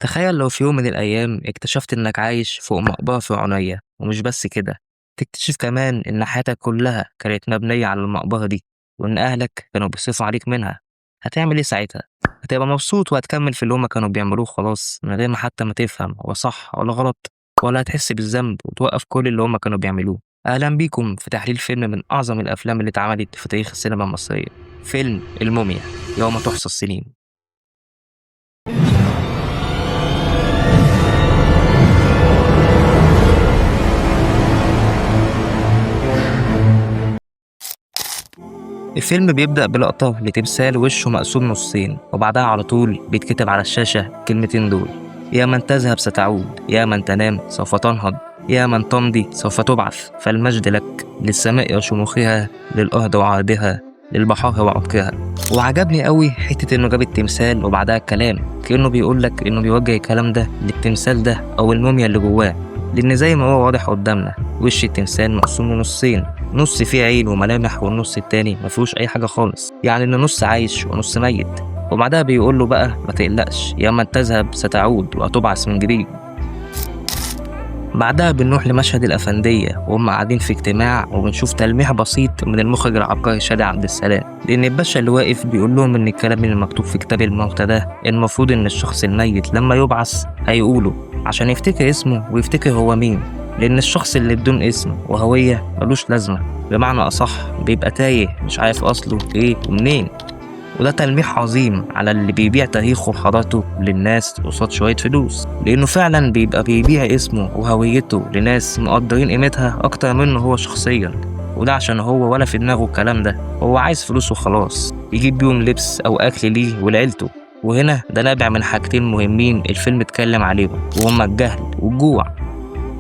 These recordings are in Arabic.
تخيل لو في يوم من الأيام اكتشفت إنك عايش فوق مقبرة فرعونية، ومش بس كده، تكتشف كمان إن حياتك كلها كانت مبنية على المقبرة دي، وإن أهلك كانوا بيصرفوا عليك منها. هتعمل إيه ساعتها؟ هتبقى مبسوط وهتكمل في اللي هما كانوا بيعملوه خلاص من غير ما حتى ما تفهم هو صح ولا غلط، ولا هتحس بالذنب وتوقف كل اللي هما كانوا بيعملوه؟ أهلا بيكم في تحليل فيلم من أعظم الأفلام اللي اتعملت في تاريخ السينما المصرية، فيلم الموميا يوم تحصى السنين. الفيلم بيبدأ بلقطة لتمثال وشه مقسوم نصين، وبعدها على طول بيتكتب على الشاشة الكلمتين دول: يا من تذهب ستعود، يا من تنام سوف تنهض، يا من تمضي سوف تبعث، فالمجد لك، للسماء وشموخها، للأرض وعرضها، للبحار وعمقها. وعجبني قوي حتة إنه جاب التمثال وبعدها الكلام، كأنه بيقول لك إنه بيوجه الكلام ده للتمثال ده أو الموميا اللي جواه، لأن زي ما هو واضح قدامنا وش التمثال مقسوم لنصين، نص فيه عين وملامح والنص التاني مفيهوش أي حاجة خالص، يعني إن نص عايش ونص ميت. وبعدها بيقول له بقى ما تقلقش، يا من تذهب ستعود وهتبعث من جديد. بعدها بنروح لمشهد الأفندية وهم قاعدين في اجتماع، وبنشوف تلميح بسيط من المخرج العبقري شادي عبد السلام، لأن الباشا اللي واقف بيقول لهم إن الكلام اللي مكتوب في كتاب الموتى ده المفروض إن الشخص الميت لما يبعث هيقوله عشان يفتكر اسمه ويفتكر هو مين، لأن الشخص اللي بدون اسم وهوية ملوش لازمة، بمعنى أصح بيبقى تايه مش عارف أصله إيه ومنين. وده تلميح عظيم على اللي بيبيع تاريخه وحضارته للناس قصاد شوية فلوس، لأنه فعلا بيبقى بيبيع اسمه وهويته لناس مقدرين قيمتها أكتر منه هو شخصيا. وده عشان هو ولا في دماغه الكلام ده، هو عايز فلوس وخلاص يجيب بيهم لبس أو أكل ليه ولعيلته. وهنا ده نابع من حاجتين مهمين الفيلم اتكلم عليهم، وهما الجهل والجوع.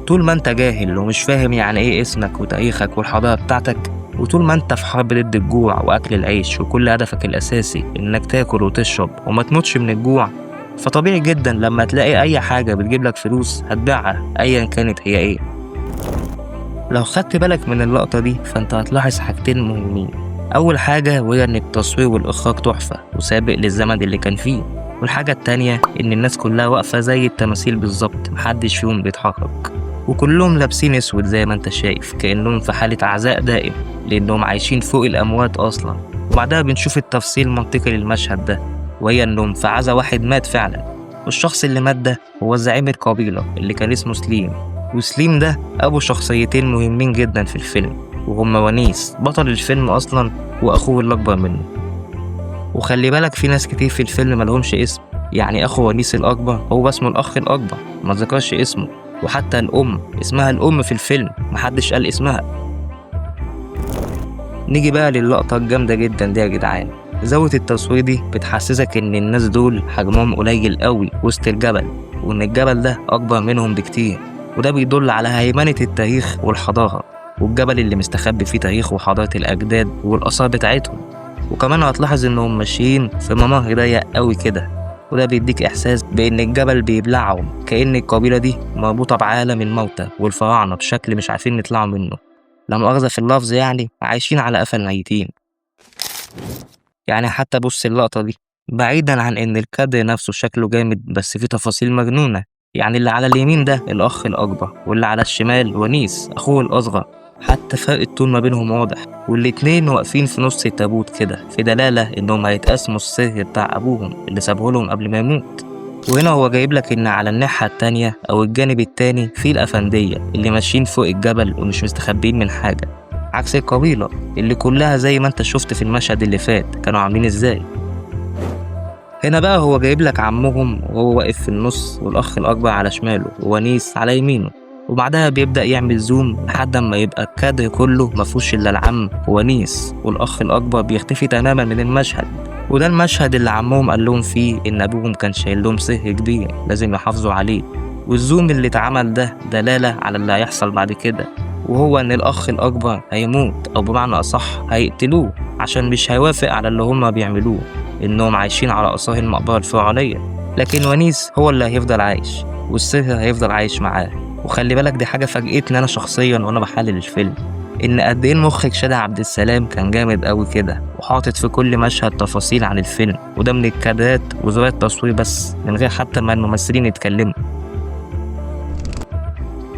طول ما انت جاهل ومش فاهم يعني ايه اسمك وتاريخك والحضارة بتاعتك، وطول ما انت في حرب ضد الجوع واكل العيش وكل هدفك الاساسي انك تاكل وتشرب وما تموتش من الجوع، فطبيعي جدا لما تلاقي اي حاجة بتجيب لك فلوس هتبيعها ايا كانت هي ايه. لو خدت بالك من اللقطة دي فانت هتلاحظ حاجتين مهمين. اول حاجة وهي ان التصوير والاخراج تحفة وسابق للزمن اللي كان فيه، والحاجة التانية ان الناس كلها واقفة زي التماثيل بالظبط، محدش فيهم بيتحرك، وكلهم لابسين اسود زي ما انت شايف، كأنهم في حالة عزاء دائم لأنهم عايشين فوق الأموات أصلا. وبعدها بنشوف التفصيل المنطقي للمشهد ده، وهي إنهم في عزاء واحد مات فعلا، والشخص اللي مات ده هو زعيم القبيلة اللي كان اسمه سليم. وسليم ده أبو شخصيتين مهمين جدا في الفيلم، وهما ونيس بطل الفيلم أصلا وأخوه اللي أكبر منه. وخلي بالك في ناس كتير في الفيلم ملهمش اسم، يعني أخو ونيس الأكبر هو اسمه الأخ الأكبر، ما ذكرش اسمه. وحتى الأم اسمها الأم في الفيلم، محدش قال اسمها. نيجي بقى للقطة الجامدة جدا دي يا جدعان. زاوية التصوير دي بتحسسك إن الناس دول حجمهم قليل قوي وسط الجبل، وإن الجبل ده أكبر منهم بكتير، وده بيدل على هيمنة التاريخ والحضارة، والجبل اللي مستخبي فيه تاريخ وحضارة الأجداد والآثار بتاعتهم. وكمان هتلاحظ إنهم ماشيين في ممر ضيق قوي كده، وده بيديك إحساس بإن الجبل بيبلعهم، كأن القبيلة دي مربوطة بعالم الموتى والفراعنة بشكل مش عارفين يطلعوا منه. لا مؤاخذة في اللفظ، يعني عايشين على قفا الميتين. يعني حتى بص اللقطة دي، بعيدا عن إن الكادر نفسه شكله جامد بس فيه تفاصيل مجنونة. يعني اللي على اليمين ده الأخ الأكبر، واللي على الشمال ونيس أخوه الأصغر، حتى فرق الطول ما بينهم واضح، والاتنين واقفين في نص التابوت كده، في دلالة إنهم هيتقاسموا السر بتاع أبوهم اللي سابه لهم قبل ما يموت. وهنا هو جايب لك إن على الناحية التانية أو الجانب التاني في الأفندية اللي ماشيين فوق الجبل ومش مستخبين من حاجة، عكس القبيلة اللي كلها زي ما انت شفت في المشهد اللي فات كانوا عاملين ازاي. هنا بقى هو جايب لك عمهم وهو واقف في النص، والأخ الأكبر على شماله وونيس على يمينه، وبعدها بيبدأ يعمل زوم لحد ما يبقى الكادر كله مفهوش إلا العم ونيس، والأخ الأكبر بيختفي تماما من المشهد. وده المشهد اللي عمهم قال لهم فيه إن أبوهم كان شايل لهم سر كبير لازم يحافظوا عليه. والزوم اللي اتعمل ده دلالة على اللي هيحصل بعد كده، وهو إن الأخ الأكبر هيموت، أو بمعنى أصح هيقتلوه، عشان مش هيوافق على اللي هما بيعملوه، إنهم عايشين على آثار المقبرة الفرعونية. لكن ونيس هو اللي هيفضل عايش، والسر هيفضل عايش معاه. وخلي بالك دي حاجة فاجئتني أنا شخصيا وأنا بحلل الفيلم، إن قد إيه المخرج شادي عبد السلام كان جامد أوي كده، وحاطط في كل مشهد تفاصيل عن الفيلم، وده من الكادرات وزوايا التصوير بس، من غير حتى ما الممثلين يتكلموا.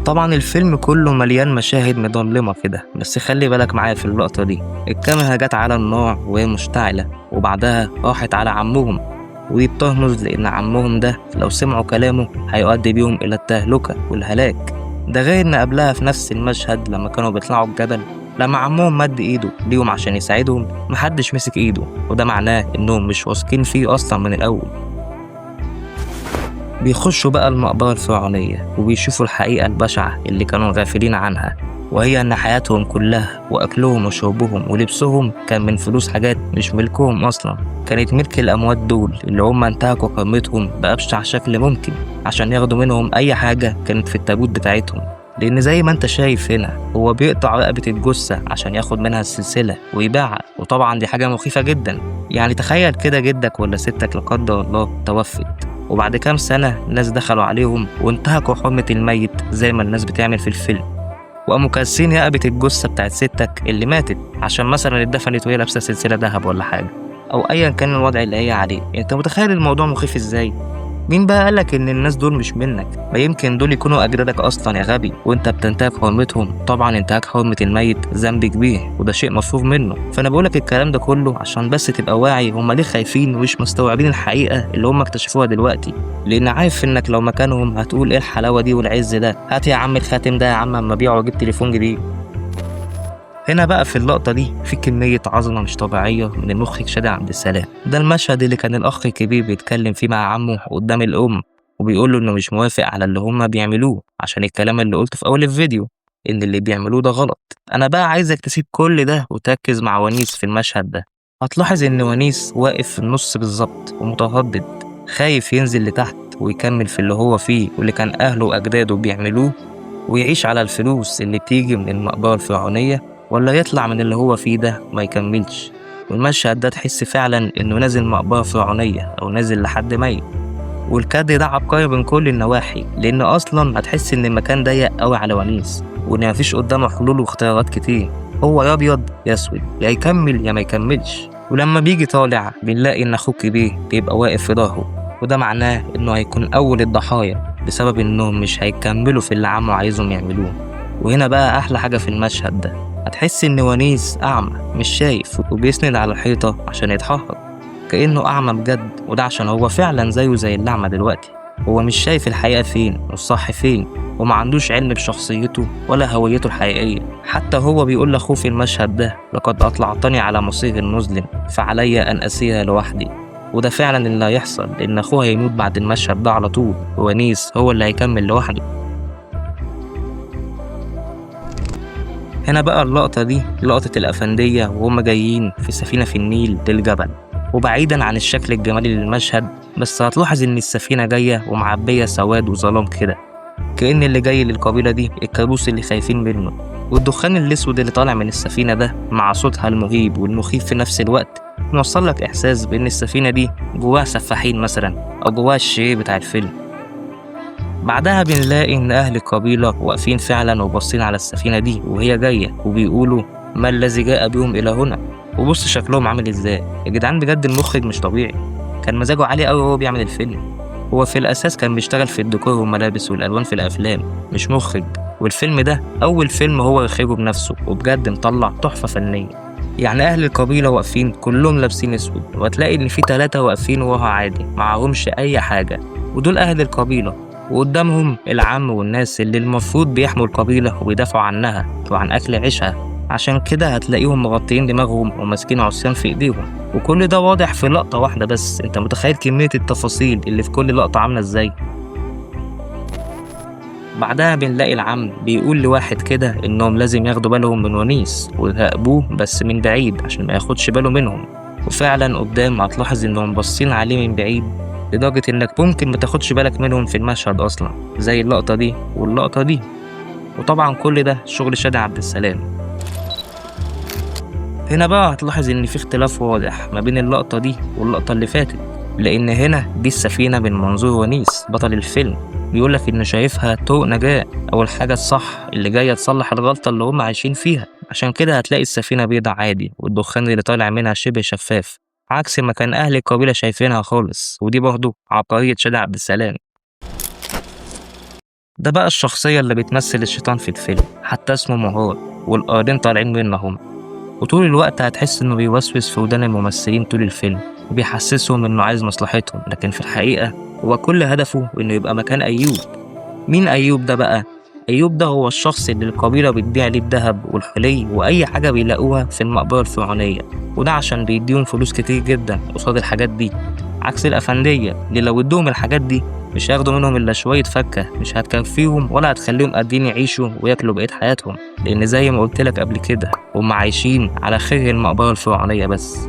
طبعا الفيلم كله مليان مشاهد مظلمة كده، بس خلي بالك معايا في اللقطة دي. الكاميرا جت على النار وهي مشتعلة، وبعدها راحت على عمهم، ودي بترمز لأن عمهم ده لو سمعوا كلامه هيؤدي بيهم إلى التهلكة والهلاك. ده غير إن قبلها في نفس المشهد لما كانوا بيطلعوا الجبل، لما عمهم مد إيده ليهم عشان يساعدهم محدش مسك إيده، وده معناه إنهم مش واثقين فيه أصلا من الأول. بيخشوا بقى المقبرة الفرعونية وبيشوفوا الحقيقة البشعة اللي كانوا غافلين عنها، وهي إن حياتهم كلها وأكلهم وشربهم ولبسهم كان من فلوس حاجات مش ملكهم أصلا، كانت ملك الأموات دول اللي هم انتهكوا كرامتهم بأبشع شكل ممكن عشان ياخدوا منهم أي حاجة كانت في التابوت بتاعتهم. لأن زي ما أنت شايف هنا هو بيقطع رقبة الجثة عشان ياخد منها السلسلة ويبيعها، وطبعا دي حاجة مخيفة جدا. يعني تخيل كده جدك ولا ستك لا قدر الله توفت، وبعد كام سنة الناس دخلوا عليهم وانتهكوا حرمة الميت زي ما الناس بتعمل في الفيلم، وقاموا كاسين رقبة الجثة بتاعت ستك اللي ماتت عشان مثلا اتدفنت وهي لابسة سلسلة دهب ولا حاجة، أو أيا كان الوضع اللي هي عليه. أنت متخيل الموضوع مخيف إزاي؟ مين بقى قالك إن الناس دول مش منك؟ ما يمكن دول يكونوا أجدادك أصلا يا غبي، وأنت بتنتهك حرمتهم. طبعا انتهاك حرمة الميت ذنب كبير، وده شيء مفروغ منه. فأنا بقولك الكلام ده كله عشان بس تبقى واعي هما ليه خايفين ومش مستوعبين الحقيقة اللي هما اكتشفوها دلوقتي. لأن عارف إنك لو مكانهم هتقول إيه الحلاوة دي والعز ده، هات يا عم الخاتم ده يا عم أما أبيعه وأجيب تليفون جديد. هنا بقى في اللقطة دي في كمية عظمة مش طبيعية من المخرج شادي عبد السلام. ده المشهد اللي كان الأخ الكبير بيتكلم فيه مع عمه قدام الأم، وبيقول له إنه مش موافق على اللي هما بيعملوه عشان الكلام اللي قلته في أول الفيديو إن اللي بيعملوه ده غلط. أنا بقى عايزك تسيب كل ده وتركز مع ونيس في المشهد ده. هتلاحظ إن ونيس واقف في النص بالظبط ومتردد، خايف ينزل لتحت ويكمل في اللي هو فيه واللي كان أهله وأجداده بيعملوه، ويعيش على الفلوس اللي بتيجي من المقبرة الفرعونية، ولا يطلع من اللي هو فيه ده ما يكملش. والمشهد ده تحس فعلا انه نازل مقبرة فرعونية او نازل لحد ميت. والكادر ده عبقري من كل النواحي، لان اصلا هتحس ان المكان ضيق قوي على ونيس، وان مفيش قدامه حلول واختيارات كتير، هو يا ابيض يا اسود، يا يكمل يا ما يكملش. ولما بيجي طالع بنلاقي ان اخوه الكبير بيبقى واقف في ظهره، وده معناه انه هيكون اول الضحايا بسبب انهم مش هيكملوا في اللي عمه عايزهم يعملوه. وهنا بقى احلى حاجة في المشهد ده، هتحس ان ونيس اعمى مش شايف وبيسند على الحيطة عشان يتحرك كأنه اعمى بجد، وده عشان هو فعلا زيه زي اللعمة دلوقتي. هو مش شايف الحقيقة فين والصح فين، وما عندوش علم بشخصيته ولا هويته الحقيقية. حتى هو بيقول لاخوه في المشهد ده لقد اطلعتني على مصير المظلم فعلي ان اسير لوحدي. وده فعلا اللي هيحصل، لان اخوه هيموت بعد المشهد ده على طول، وونيس هو اللي هيكمل لوحده. هنا بقى اللقطة دي لقطة الأفندية وهم جايين في سفينة في النيل للجبل، وبعيدا عن الشكل الجمالي للمشهد، بس هتلاحظ إن السفينة جاية ومعبية سواد وظلام كده، كأن اللي جاي للقبيلة دي الكابوس اللي خايفين منه. والدخان الأسود اللي طالع من السفينة ده مع صوتها المهيب والمخيف في نفس الوقت موصل لك إحساس بإن السفينة دي جواها سفاحين مثلا، أو جواها الشرير بتاع الفيلم. بعدها بنلاقي إن أهل القبيلة واقفين فعلا وباصين على السفينة دي وهي جاية، وبيقولوا ما الذي جاء بهم إلى هنا. وبص شكلهم عامل إزاي يا جدعان، بجد المخرج مش طبيعي، كان مزاجه عالي أوي وهو بيعمل الفيلم. هو في الأساس كان بيشتغل في الديكور والملابس والألوان في الأفلام، مش مخرج، والفيلم ده أول فيلم هو يخرجه بنفسه، وبجد مطلع تحفة فنية. يعني أهل القبيلة واقفين كلهم لابسين أسود، وهتلاقي إن في 3 واقفين وهو عادي معهمش أي حاجة، ودول أهل القبيلة، وقدامهم العم والناس اللي المفروض بيحموا القبيلة وبيدافعوا عنها وعن أكل عيشها. عشان كده هتلاقيهم مغطيين دماغهم وماسكين عصيان في إيديهم، وكل ده واضح في لقطة واحدة بس. انت متخيل كمية التفاصيل اللي في كل لقطة عاملة ازاي؟ بعدها بنلاقي العم بيقول لواحد كده انهم لازم ياخدوا بالهم من ونيس ويراقبوه بس من بعيد عشان ما ياخدش باله منهم. وفعلا قدام هتلاحظ انهم باصين عليه من بعيد لدرجة انك ممكن ما تاخدش بالك منهم في المشهد اصلا، زي اللقطة دي واللقطة دي. وطبعا كل ده شغل شادي عبد السلام. هنا بقى هتلاحظ ان في اختلاف واضح ما بين اللقطة دي واللقطة اللي فاتت، لان هنا دي السفينة من منظور ونيس بطل الفيلم، بيقولك ان شايفها طوق نجاة او الحاجة الصح اللي جاية تصلح الغلطة اللي هم عايشين فيها. عشان كده هتلاقي السفينة بيضة عادي والدخان اللي طالع منها شبه شفاف، عكس ما كان أهل القبيلة شايفينها خالص. ودي برضه عبقرية شادي عبد السلام. ده بقى الشخصية اللي بتمثل الشيطان في الفيلم، حتى اسمه مهار والقاردين طالعين منهم، وطول الوقت هتحس إنه بيوسوس في ودان الممثلين طول الفيلم وبيحسسهم إنه عايز مصلحتهم، لكن في الحقيقة هو كل هدفه إنه يبقى مكان أيوب. مين أيوب ده بقى؟ أيوب ده هو الشخص اللي القبيلة بتبيع ليه الدهب والحلي وأي حاجة بيلاقوها في المقبرة الفرعونية، وده عشان بيديهم فلوس كتير جدا قصاد الحاجات دي، عكس الأفندية اللي لو ادوهم الحاجات دي مش هياخدوا منهم إلا شوية فكة مش هتكفيهم ولا هتخليهم قادرين يعيشوا وياكلوا بقية حياتهم، لأن زي ما قلتلك قبل كده هم عايشين على خير المقبرة الفرعونية بس.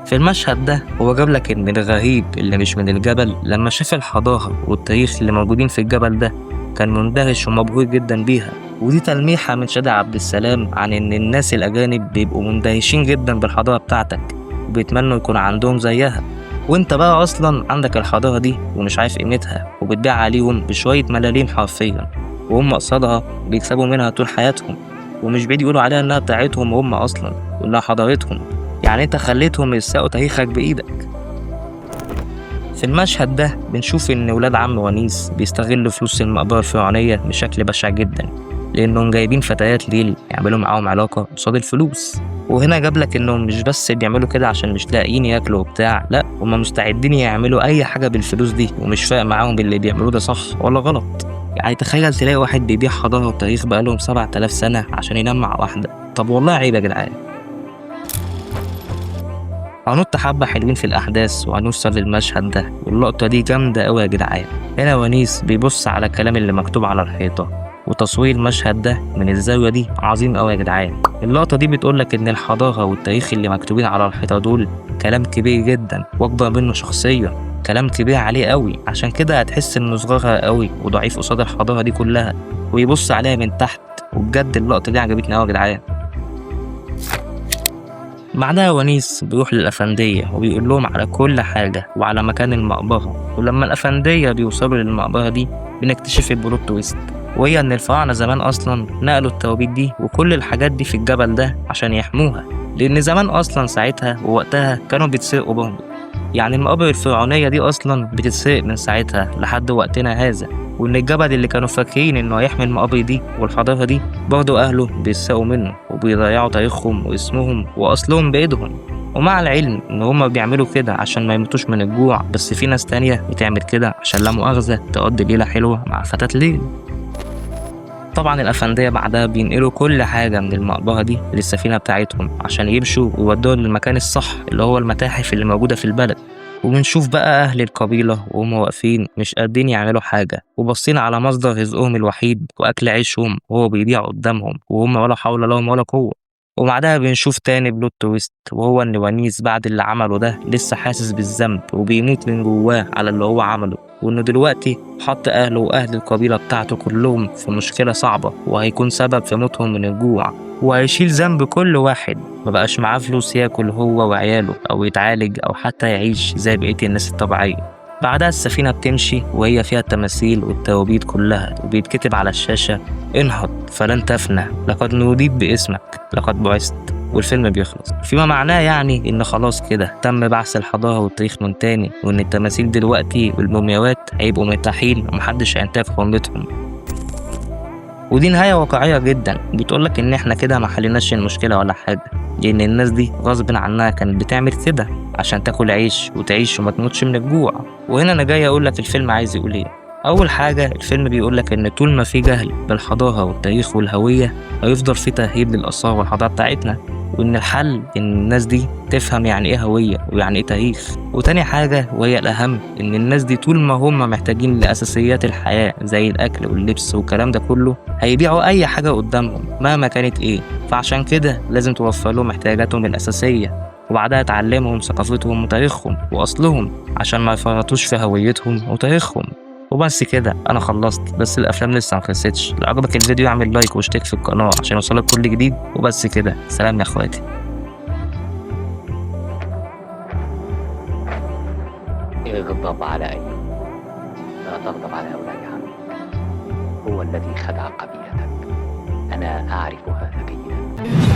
في المشهد ده هو جابلك إن الغريب اللي مش من الجبل لما شاف الحضارة والتاريخ اللي موجودين في الجبل ده كان مندهش ومبهور جدا بيها، ودي تلميحة من شادي عبد السلام عن إن الناس الأجانب بيبقوا مندهشين جدا بالحضارة بتاعتك وبيتمنوا يكون عندهم زيها، وانت بقى أصلا عندك الحضارة دي ومش عارف قيمتها وبتبيع عليهم بشوية ملاليم حرفيا، وهم قصادها بيكسبوا منها طول حياتهم، ومش بعيد يقولوا عليها إنها بتاعتهم هم أصلا وإنها حضارتهم. يعني انت خليتهم يسرقوا تاريخك بإيدك. في المشهد ده بنشوف إن ولاد عم ونيس بيستغلوا فلوس المقبرة الفرعونية بشكل بشع جدا، لأنهم جايبين فتيات ليل يعملوا معاهم علاقة قصاد الفلوس. وهنا جابلك إنهم مش بس بيعملوا كده عشان مش لاقيين ياكلوا وبتاع، لأ هما مستعدين يعملوا أي حاجة بالفلوس دي ومش فارق معاهم اللي بيعملوه ده صح ولا غلط. يعني تخيل تلاقي واحد بيبيع حضارة وتاريخ بقالهم 7000 سنة عشان ينام مع واحدة. طب والله عيب يا جدعان. هنط حبة حلوين في الأحداث وهنوصل للمشهد ده، واللقطة دي جامدة أوي يا جدعان. هنا ونيس بيبص على الكلام اللي مكتوب على الحيطة، وتصوير المشهد ده من الزاوية دي عظيم أوي يا جدعان. اللقطة دي بتقولك إن الحضارة والتاريخ اللي مكتوبين على الحيطة دول كلام كبير جدا وأكبر منه شخصيا، كلام كبير عليه أوي، عشان كده هتحس إنه صغير أوي وضعيف قصاد الحضارة دي كلها ويبص عليها من تحت. وبجد اللقطة دي عجبتني أوي يا جدعان. بعدها ونيس بيروح للأفندية وبيقول لهم على كل حاجة وعلى مكان المقبرة، ولما الأفندية بيوصلوا للمقبرة دي بنكتشف البلوت تويست، وهي إن الفراعنة زمان أصلا نقلوا التوابيت دي وكل الحاجات دي في الجبل ده عشان يحموها، لأن زمان أصلا ساعتها ووقتها كانوا بيتسرقوا برضه. يعني المقابر الفرعونية دي أصلا بتتسرق من ساعتها لحد وقتنا هذا، وإن الجبل اللي كانوا فاكرين إنه هيحمي المقابر دي والحضارة دي برضه أهله بيسرقوا منه وبيضيعوا تاريخهم واسمهم وأصلهم بإيدهم. ومع العلم إن هما بيعملوا كده عشان ما يموتوش من الجوع، بس في ناس تانية بتعمل كده عشان لا مؤاخذة تقضي ليلة حلوة مع فتاة ليل. طبعا الأفندية بعدها بينقلوا كل حاجة من المقبرة دي للسفينة بتاعتهم عشان يمشوا ويودوها للمكان الصح اللي هو المتاحف اللي موجودة في البلد. وبنشوف بقى أهل القبيلة وهم واقفين مش قادرين يعملوا حاجة وباصين على مصدر رزقهم الوحيد وأكل عيشهم وهو بيضيع قدامهم وهم ولا حول لهم ولا قوة. وبعدها بنشوف تاني بلوت تويست، وهو إن ونيس بعد اللي عمله ده لسه حاسس بالذنب وبيموت من جواه على اللي هو عمله، وإنه دلوقتي حط أهله وأهل القبيلة بتاعته كلهم في مشكلة صعبة وهيكون سبب في موتهم من الجوع، وهيشيل ذنب كل واحد مبقاش معاه فلوس ياكل هو وعياله أو يتعالج أو حتى يعيش زي بقية الناس الطبيعية. بعدها السفينة بتمشي وهي فيها التماثيل والتوابيت كلها، وبيتكتب على الشاشة: انهض فلن تفنى، لقد نوديت باسمك، لقد بعثت. والفيلم بيخلص، فيما معناه يعني إن خلاص كده تم بعث الحضارة والتاريخ من تاني، وإن التماثيل دلوقتي والمومياوات هيبقوا مرتاحين ومحدش هينتهك حرمتهم. ودي نهاية واقعية جدا بتقولك إن إحنا كده ما حليناش المشكلة ولا حاجة، لأن الناس دي غصب عنها كانت بتعمل كده عشان تاكل عيش وتعيش وما تموتش من الجوع. وهنا أنا جاي أقولك الفيلم عايز يقول إيه. أول حاجة الفيلم بيقولك إن طول ما في جهل بالحضارة والتاريخ والهوية هيفضل في تهريب للآثار والحضارة بتاعتنا، وإن الحل إن الناس دي تفهم يعني إيه هوية ويعني إيه تاريخ. وتاني حاجة وهي الأهم، إن الناس دي طول ما هم محتاجين لأساسيات الحياة زي الأكل واللبس والكلام ده كله هيبيعوا أي حاجة قدامهم مهما كانت إيه، فعشان كده لازم توفر لهم احتياجاتهم الأساسية وبعدها تعلمهم ثقافتهم وتاريخهم وأصلهم عشان ما يفرطوش في هويتهم وتاريخهم. وبس كده انا خلصت، بس الافلام لسه مخلصتش. لو عجبك الفيديو اعمل لايك واشترك في القناه عشان يوصلك كل جديد. وبس كده، سلام يا اخواتي. اغضب على أيوب، لا تغضب على أولاد عمك. هو الذي خدع قبيلتك، أنا أعرف هذا جيدا.